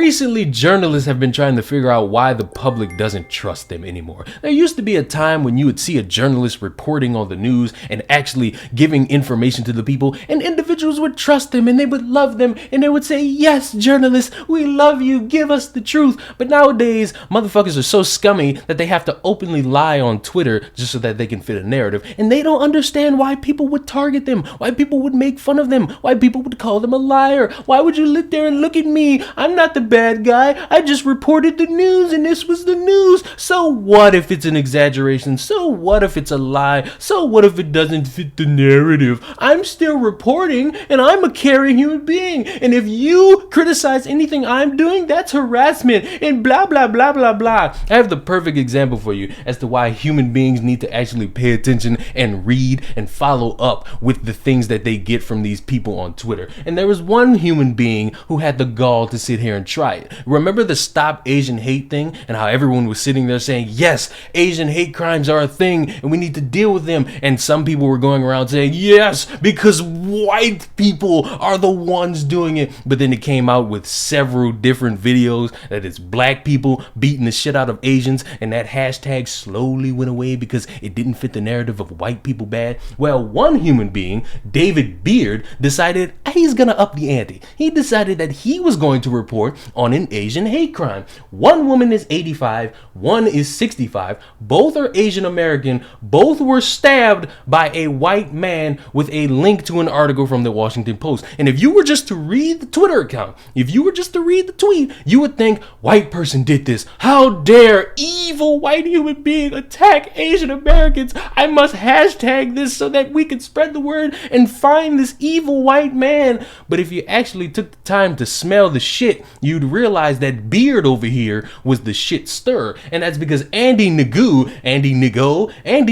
recently journalists have been trying to figure out why the public doesn't trust them anymore. There used to be a time when you would see a journalist reporting on the news and actually giving information to the people, and individuals would trust them and they would love them and they would say, yes, journalists, we love you, give us the truth. But nowadays, motherfuckers are so scummy that they have to openly lie on Twitter just so that they can fit a narrative, and they don't understand why people would target them, why people would make fun of them, why people would call them a liar. Why would you sit there and look at me? I'm not the bad guy. I just reported the news and this was the news. So what if it's an exaggeration? So what if it's a lie? So what if it doesn't fit the narrative? I'm still reporting and I'm a caring human being. And if you criticize anything I'm doing, that's harassment and blah, blah, blah, blah, blah. I have the perfect example for you as to why human beings need to actually pay attention and read and follow up with the things that they get from these people on Twitter. And there was one human being who had the gall to sit here and try it. Remember the Stop Asian Hate thing and how everyone was sitting there saying, yes, Asian hate crimes are a thing and we need to deal with them. And some people were going around saying, yes, because white people are the ones doing it. But then it came out with several different videos that it's black people beating the shit out of Asians, and that hashtag slowly went away because it didn't fit the narrative of white people bad. Well, one human being, David Beard, decided he's gonna up the ante. He decided that he was going to report on an Asian hate crime. One woman is 85, one is 65, both are Asian American, both were stabbed by a white man with a link to an article from the Washington Post. And if you were just to read the Twitter account, if you were just to read the tweet, you would think, white person did this. How dare evil white human being attack Asian Americans? I must hashtag this so that we can spread the word and find this evil white man. But if you actually took the time to smell the shit, you'd realize that Beard over here was the shit stir. And that's because Andy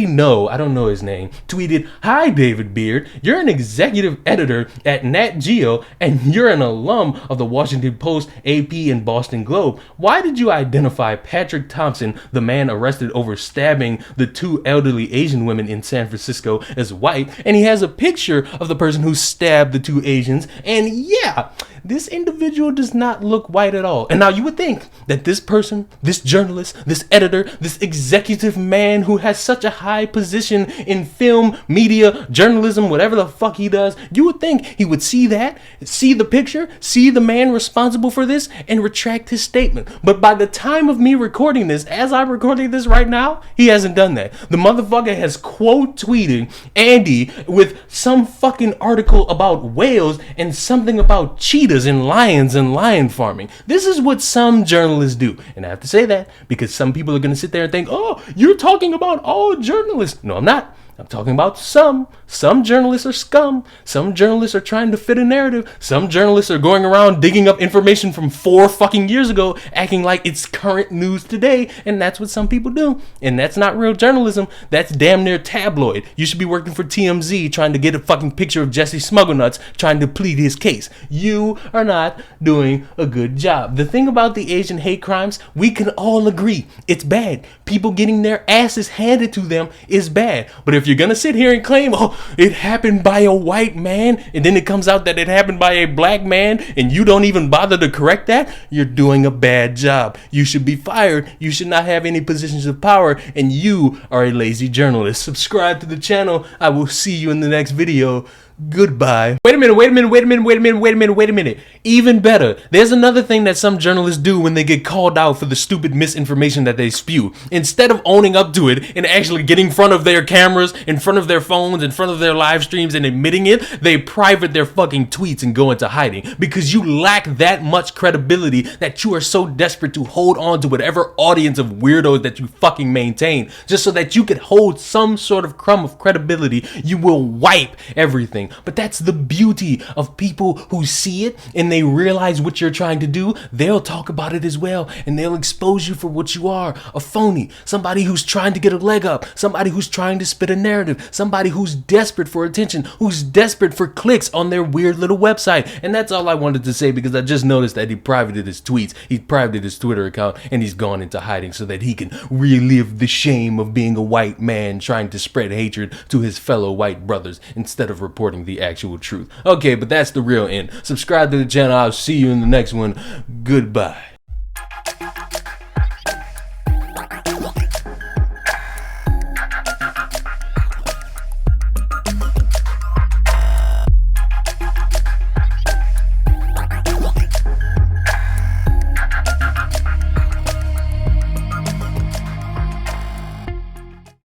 No, I don't know his name, tweeted, hi David Beard, you're an executive editor at Nat Geo and you're an alum of the Washington Post, AP, and Boston Globe. Why did you identify Patrick Thompson, the man arrested over stabbing the two elderly Asian women in San Francisco, as white? And he has a picture of the person who stabbed the two Asians, and yeah, this individual does not look white at all. And now you would think that this person, this journalist, this editor, this executive man who has such a high position in film, media, journalism, whatever the fuck he does, you would think he would see that, see the picture, see the man responsible for this, and retract his statement. But by the time of me recording this, as I'm recording this right now, he hasn't done that. The motherfucker has quote tweeted Andy with some fucking article about whales and something about cheetahs and lions and lion farming. This is what some journalists do. And I have to say that because some people are going to sit there and think, oh, you're talking about all journalists. No, I'm not. I'm talking about some. Some journalists are scum. Some journalists are trying to fit a narrative. Some journalists are going around digging up information from 4 fucking years ago, acting like it's current news today. And that's what some people do. And that's not real journalism. That's damn near tabloid. You should be working for TMZ trying to get a fucking picture of Jesse Smugglenuts trying to plead his case. You are not doing a good job. The thing about the Asian hate crimes, we can all agree it's bad. People getting their asses handed to them is bad. But if you're gonna sit here and claim, oh, it happened by a white man, and then it comes out that it happened by a black man, and you don't even bother to correct that, you're doing a bad job. You should be fired. You should not have any positions of power, and you are a lazy journalist. Subscribe to the channel. I will see you in the next video. Goodbye. Wait a minute. Even better, there's another thing that some journalists do when they get called out for the stupid misinformation that they spew. Instead of owning up to it and actually getting in front of their cameras, in front of their phones, in front of their live streams and admitting it, they private their fucking tweets and go into hiding because you lack that much credibility that you are so desperate to hold on to whatever audience of weirdos that you fucking maintain just so that you could hold some sort of crumb of credibility. You will wipe everything. But that's the beauty of people who see it and they realize what you're trying to do. They'll talk about it as well, and they'll expose you for what you are, a phony, somebody who's trying to get a leg up, somebody who's trying to spit a narrative, somebody who's desperate for attention, who's desperate for clicks on their weird little website. And that's all I wanted to say because I just noticed that he privated his tweets, he privated his Twitter account, and he's gone into hiding so that he can relive the shame of being a white man trying to spread hatred to his fellow white brothers instead of reporting reporting the actual truth. Okay, but that's the real end. Subscribe to the channel. I'll see you in the next one. Goodbye.